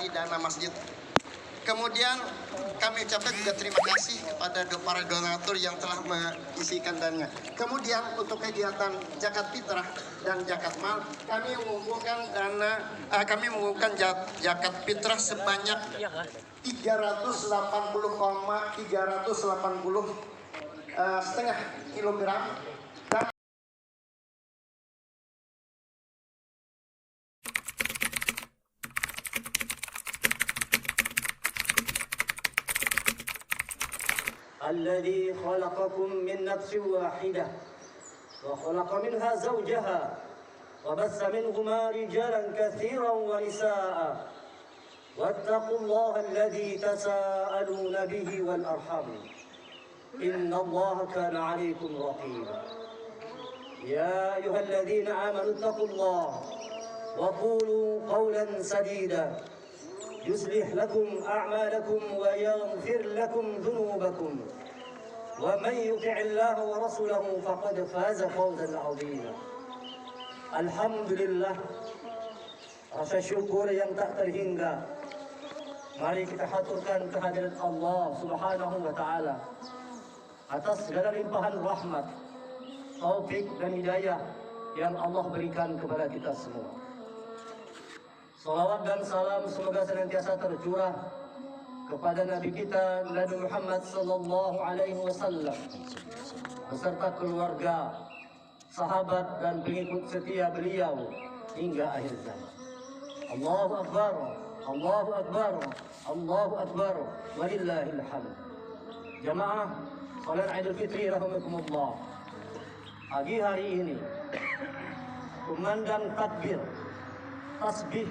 dari dana masjid. Kemudian kami ucapkan juga terima kasih kepada para donatur yang telah mengisikan dananya. Kemudian untuk kegiatan zakat fitrah dan zakat mal, kami mengumpulkan zakat fitrah sebanyak 380,380 setengah kilogram. الذي خلقكم من نفس واحدة وخلق منها زوجها وبث منهما رجالا كثيرا ونساء واتقوا الله الذي تساءلون به والأرحام إن الله كان عليكم رقيبا يا أيها الذين آمنوا اتقوا الله وقولوا قولا سديدا يصلح لكم أعمالكم ويغفر لكم ذنوبكم ومن يطع الله ورسوله فقد فاز فوزا عظيما. Alhamdulillah, rasa syukur yang tak terhingga. Mari kita haturkan kehadiran Allah Subhanahu wa taala atas segala limpahan rahmat, taufik dan hidayah yang Allah berikan kepada kita semua. Salawat dan salam semoga senantiasa tercurah kepada Nabi kita Nabi Muhammad sallallahu alaihi wasallam beserta keluarga, sahabat dan pengikut setia beliau hingga akhir zaman. Allahu akbar, Allahu akbar, Allahu akbar, walillahil hamd. Jamaah salat Idul Fitri rahimakumullah. Pagi hari ini kumandang takbir, tasbih,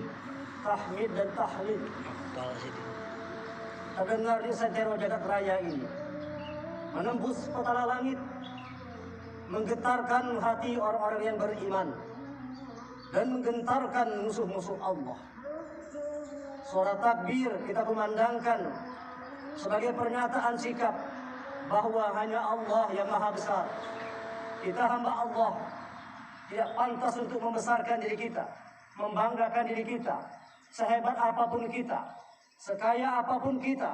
tahmid dan tahlil terdengar di santero jagat raya ini, menembus petala langit, menggetarkan hati orang-orang yang beriman dan menggentarkan musuh-musuh Allah. Suara takbir kita kumandangkan sebagai pernyataan sikap bahwa hanya Allah yang maha besar. Kita hamba Allah, tidak pantas untuk membesarkan diri kita, membanggakan diri kita. Sehebat apapun kita, sekaya apapun kita,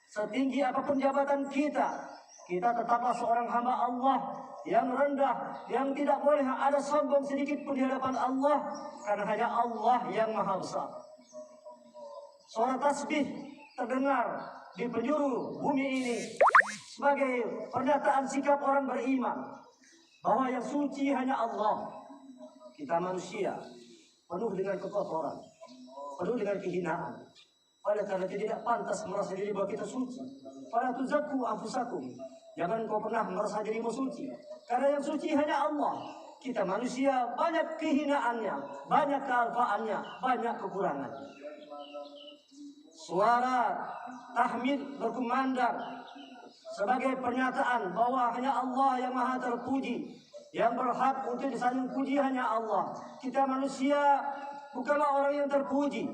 setinggi apapun jabatan kita, kita tetaplah seorang hamba Allah yang rendah, yang tidak boleh ada sombong sedikit pun di hadapan Allah, karena hanya Allah yang maha besar. Suara tasbih terdengar di penjuru bumi ini sebagai pernyataan sikap orang beriman bahwa yang suci hanya Allah. Kita manusia penuh dengan kekotoran, penuh dengan kehinaan. Oleh karena itu tidak pantas merasa diri bahwa kita suci. Fala tuzakku anfusakum. Jangan kau pernah merasa dirimu suci. Karena yang suci hanya Allah. Kita manusia banyak kehinaannya, banyak kealpaannya, banyak kekurangannya. Suara tahmid berkumandang sebagai pernyataan bahwa hanya Allah yang maha terpuji, yang berhak untuk disanjung puji hanya Allah. Kita manusia bukanlah orang yang terpuji,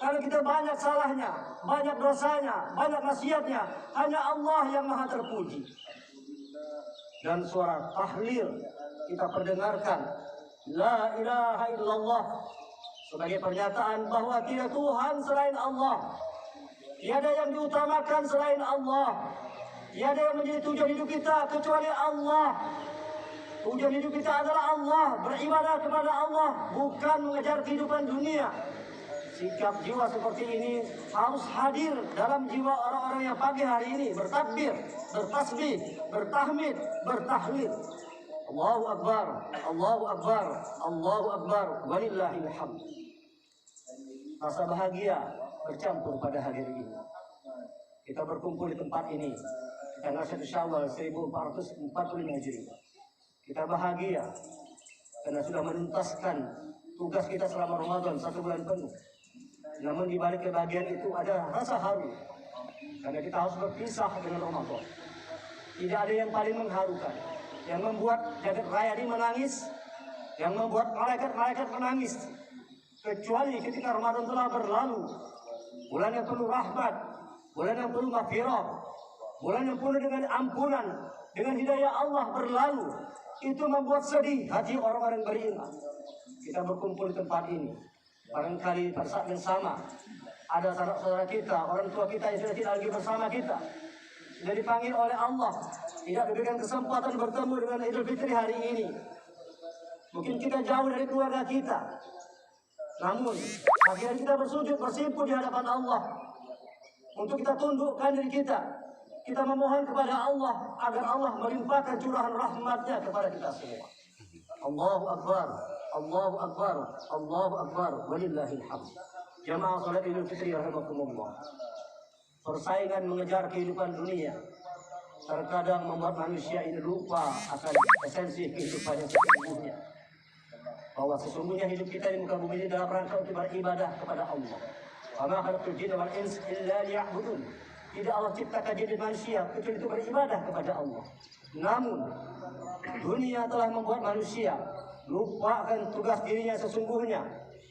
karena kita banyak salahnya, banyak dosanya, banyak maksiatnya. Hanya Allah yang maha terpuji. Dan suara tahlil kita perdengarkan la ilaha illallah sebagai pernyataan bahwa tidak Tuhan selain Allah, tiada yang diutamakan selain Allah, tiada yang menjadi tujuan hidup kita kecuali Allah. Tujuan hidup kita adalah Allah, beribadah kepada Allah, bukan mengejar kehidupan dunia. Sikap jiwa seperti ini harus hadir dalam jiwa orang-orang yang pagi hari ini bertakbir, bertasbih, bertahmid, bertahlil. Allahu Akbar, Allahu Akbar, Allahu Akbar, walillahil hamd. Rasa bahagia bercampur pada hari ini. Kita berkumpul di tempat ini tanggal 1 Syawal 1445 Hijriah. Kita bahagia karena sudah menuntaskan tugas kita selama Ramadan 1 bulan penuh. Namun di balik kebahagiaan itu ada rasa haru karena kita harus berpisah dengan Ramadan. Tidak ada yang paling mengharukan, yang membuat jagat raya ini menangis, yang membuat malaikat-malaikat menangis, kecuali ketika Ramadan telah berlalu. Bulan yang penuh rahmat, bulan yang penuh maghfirah, bulan yang penuh dengan ampunan, dengan hidayah Allah berlalu. Itu membuat sedih hati orang-orang beriman. Kita berkumpul di tempat ini. Barangkali pada saat yang sama ada saudara kita, orang tua kita yang sudah tidak lagi bersama kita, sudah dipanggil oleh Allah, tidak diberikan kesempatan bertemu dengan Idul Fitri hari ini. Mungkin kita jauh dari keluarga kita, namun akhirnya kita bersujud bersimpuh di hadapan Allah untuk kita tundukkan diri kita. Kita memohon kepada Allah agar Allah melimpahkan curahan rahmatnya kepada kita semua. Allahu Akbar, Allahu Akbar, Allahu Akbar, walillahil hamd. Jamaah salat Idul Fitri rahimakumullah. Persaingan mengejar kehidupan dunia terkadang membuat manusia ini lupa akan esensi kehidupan yang sesungguhnya. Bahwa sesungguhnya hidup kita di muka bumi ini dalam rangka untuk beribadah kepada Allah. Wa ma khalaqtul jinna wal insa illa liya'budun. Tidak Allah ciptakan jadi manusia kecuali untuk beribadah kepada Allah. Namun dunia telah membuat manusia lupakan tugas dirinya sesungguhnya.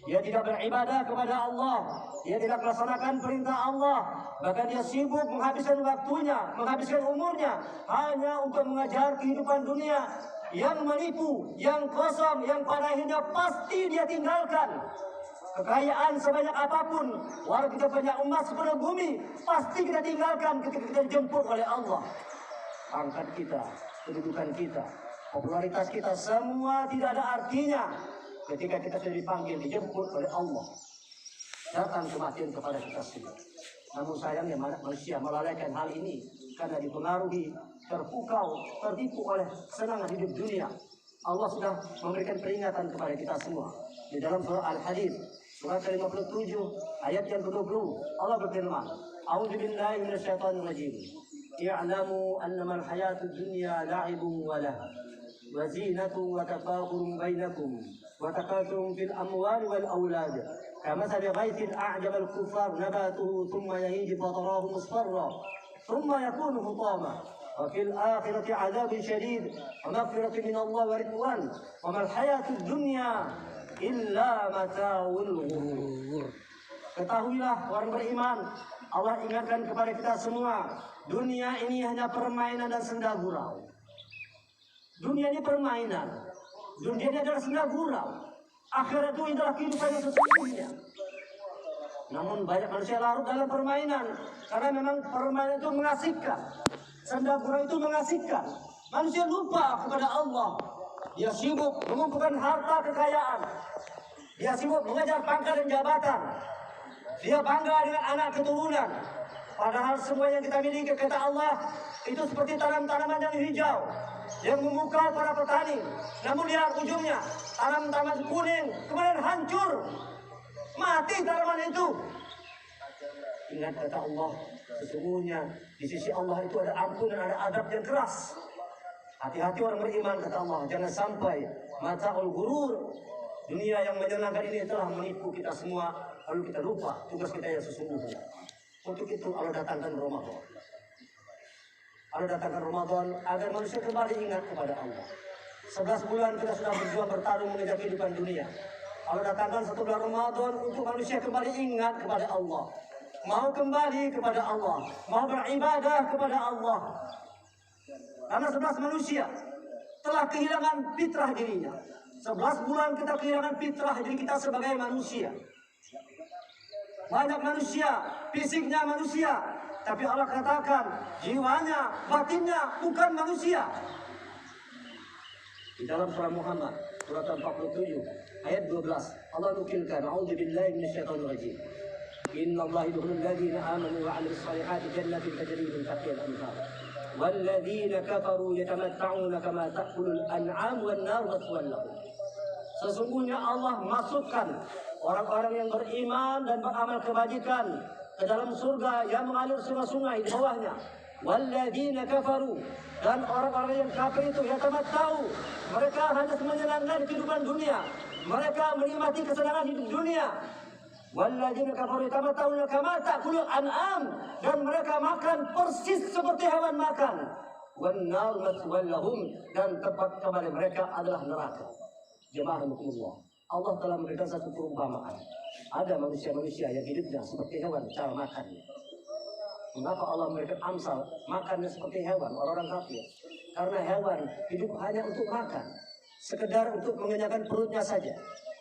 Dia tidak beribadah kepada Allah, dia tidak melaksanakan perintah Allah, bahkan dia sibuk menghabiskan waktunya, menghabiskan umurnya hanya untuk mengejar kehidupan dunia yang menipu, yang kosong, yang pada akhirnya pasti dia tinggalkan. Kekayaan sebanyak apapun, walau kita banyak emas sepenuh bumi, pasti kita tinggalkan ketika kita dijemput oleh Allah. Pangkat kita, kedudukan kita, popularitas kita, semua tidak ada artinya ketika kita sudah dipanggil, dijemput oleh Allah. Datang kematian kepada kita semua. Namun sayangnya manusia melalaikan hal ini karena dipengaruhi, terpukau, tertipu oleh senang hidup dunia. Allah sudah memberikan peringatan kepada kita semua. Di dalam surah Al-Hadid, surah ke-57, ayat yang ke-20, Allah berfirman, A'udzubillahi minasyaitonir rajim. I'lamu annama al-hayatud dunya la'ibun wa lahu wa zinatun wa tafakhurun bainakum wa takathurun fil amwali wal aulad. Kamathali ghaythin a'jaba al-kuffar nabatuhu thumma yahiju fatarahu musfarra thumma yakunu hutama. وفي الآخرة عذاب شديد ومغفرة من الله ورضوان وما الحياة الدنيا إلا متاع الغرور. Ketahuilah orang beriman, Allah ingatkan kepada kita semua, dunia ini hanya permainan dan senda gurau. Dunia ini permainan, dunia ini adalah senda gurau. Akhirat itu adalah kehidupan yang sesungguhnya. Namun banyak manusia larut dalam permainan karena memang permainan itu mengasihkan. Senda gurau itu mengasihkan. Manusia lupa kepada Allah. Dia sibuk mengumpulkan harta kekayaan. Dia sibuk mengejar pangkat dan jabatan. Dia bangga dengan anak keturunan. Padahal semua yang kita miliki kata Allah itu seperti tanam-tanaman yang hijau yang memukau para petani. Namun lihat ujungnya, tanam-tanaman kuning kemudian hancur. Mati tanaman itu. Ingat kata Allah, sesungguhnya di sisi Allah itu ada ampun dan ada adab yang keras. Hati-hati orang beriman kata Allah, jangan sampai mata'ul gurur, dunia yang menyenangkan ini telah menipu kita semua, lalu kita lupa tugas kita yang sesungguhnya. Untuk itu Allah datangkan Ramadan. Allah datangkan Ramadan agar manusia kembali ingat kepada Allah. 11 bulan kita sudah berjuang bertarung mengejar kehidupan dunia. Allah datangkan 1 bulan Ramadan untuk manusia kembali ingat kepada Allah. Mau kembali kepada Allah, mau beribadah kepada Allah. Karena 11 manusia telah kehilangan fitrah dirinya. 11 bulan kita kehilangan fitrah diri kita sebagai manusia. Banyak manusia, fisiknya manusia, tapi Allah katakan jiwanya, batinnya bukan manusia. Di dalam surah Muhammad, surah 47, ayat 12, Allah nukilkan, A'udzubillahi minasyaitonir rajim. Inna Allah yudkhilul ladzina amanu wa 'amilus shalihati jannatin tajri min tahtiha al-anhar. Wal ladzina kafaru yatamatta'una kama ta'kulul an'am wan nar maswan lahum. Sesungguhnya Allah masukkan orang-orang yang beriman dan beramal kebajikan ke dalam surga yang mengalir sungai-sungai di bawahnya. Wal ladzina kafaru, dan orang-orang yang kafir itu yatamatta'u, mereka hanya menyenangkan kehidupan dunia. Mereka menikmati kesenangan hidup dunia. Walladzina kafaru yatamatta'una kama ta'kulul an'am, dan mereka makan persis seperti hewan makan. Wan nar maswan lahum, dan tempat kembali mereka adalah neraka. Jemaah Allah, Allah telah memberikan satu perumpamaan. Ada manusia-manusia yang hidupnya seperti hewan cara makannya. Mengapa Allah memberikan amsal makannya seperti hewan orang-orang kafir? Karena hewan hidup hanya untuk makan, sekedar untuk mengenyangkan perutnya saja.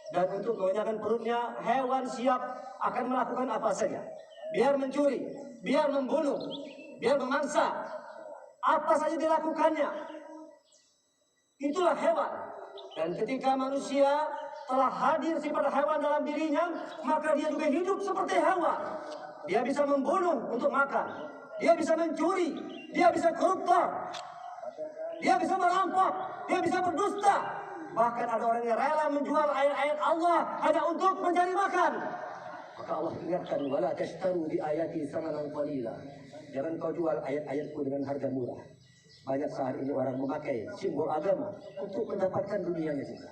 Dan untuk mengenyangkan perutnya, hewan siap akan melakukan apa saja. Biar mencuri, biar membunuh, biar memangsa, apa saja dilakukannya. Itulah hewan. Dan ketika manusia telah hadir sifat hewan dalam dirinya, maka dia juga hidup seperti hewan. Dia bisa membunuh untuk makan, dia bisa mencuri, dia bisa koruptor, dia bisa merampok, dia bisa berdusta. Bahkan ada orang yang rela menjual ayat-ayat Allah hanya untuk mencari makan. Maka Allah ingatkan, wala tashtaru bi ayati samanan qalila. Jangan kau jual ayat-ayatku dengan harga murah. Banyak saat ini orang memakai simbol agama untuk mendapatkan dunianya juga.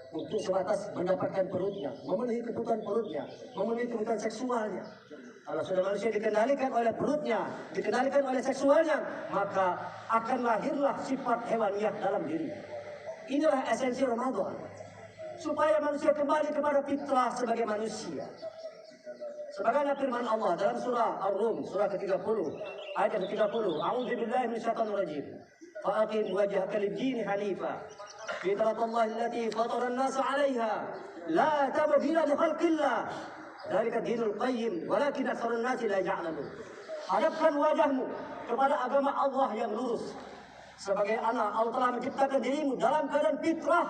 Untuk sebatas mendapatkan perutnya, memenuhi kebutuhan perutnya, memenuhi kebutuhan seksualnya. Kalau sudah manusia dikendalikan oleh perutnya, dikendalikan oleh seksualnya, maka akan lahirlah sifat hewaniyah dalam dirinya. Inilah esensi Ramadan. Supaya manusia kembali kepada fitrah sebagai manusia. Sebagaimana firman Allah dalam surah Ar-Rum, surah ke-30, ayat ke-30, A'udzubillahi minasyaitonirrajim. Fa'aqim wajhaka lid-dini hanifa. Fitratallahi allati fatara an-nasa 'alaiha, la tabdila li khalqillah. Dzalika dinul qayyim, walakin aktsarun nasi la ya'lamun. Hadapkan wajahmu kepada agama Allah yang lurus. Sebagai anak, Allah telah menciptakan dirimu dalam keadaan fitrah.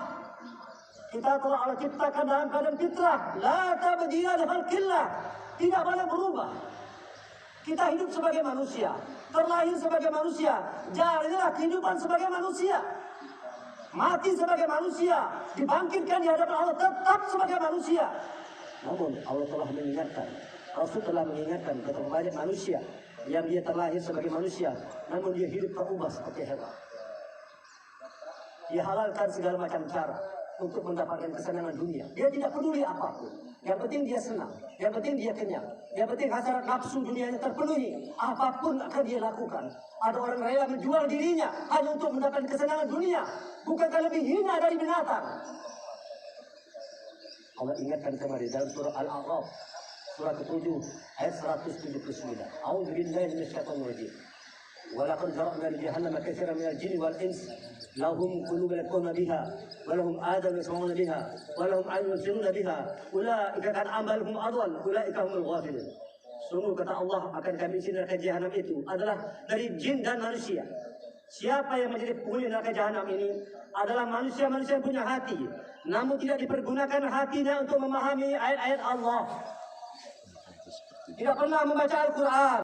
Kita telah Allah ciptakan dalam keadaan fitrah. La tabdila li khalqillah. Tidak boleh berubah. Kita hidup sebagai manusia, terlahir sebagai manusia, jalilah kehidupan sebagai manusia, mati sebagai manusia, dibangkitkan di hadapan Allah tetap sebagai manusia. Namun Allah telah mengingatkan, Rasul telah mengingatkan kepada banyak manusia yang dia terlahir sebagai manusia, namun dia hidup berubah seperti hewan. Dia halalkan segala macam cara untuk mendapatkan kesenangan dunia. Dia tidak peduli apapun. Yang penting dia senang, yang penting dia kenyang, yang penting hasrat nafsu dunianya terpenuhi. Apapun akan dia lakukan. Ada orang rela menjual dirinya hanya untuk mendapatkan kesenangan dunia. Bukankah lebih hina dari binatang? Allah ingatkan kembali dalam surah Al-A'raf, surah ke-7 ayat 179. A'udzubillahi minasyaitonir rajim. Walaqad zara'na li jahannama katsiran minal jinni wal ins lahum qulubun yafqahuna biha wa lahum adhanun yasma'una biha wa lahum 'ayunun yubsiruna biha ulaika kan amaluhum adwal ulaika humul ghafilun. Sungguh kata Allah, akan kami isi neraka jahanam itu adalah dari jin dan manusia. Siapa yang menjadi penghuni neraka jahanam ini adalah manusia-manusia yang punya hati, namun tidak dipergunakan hatinya untuk memahami ayat-ayat Allah. Tidak pernah membaca Al-Quran.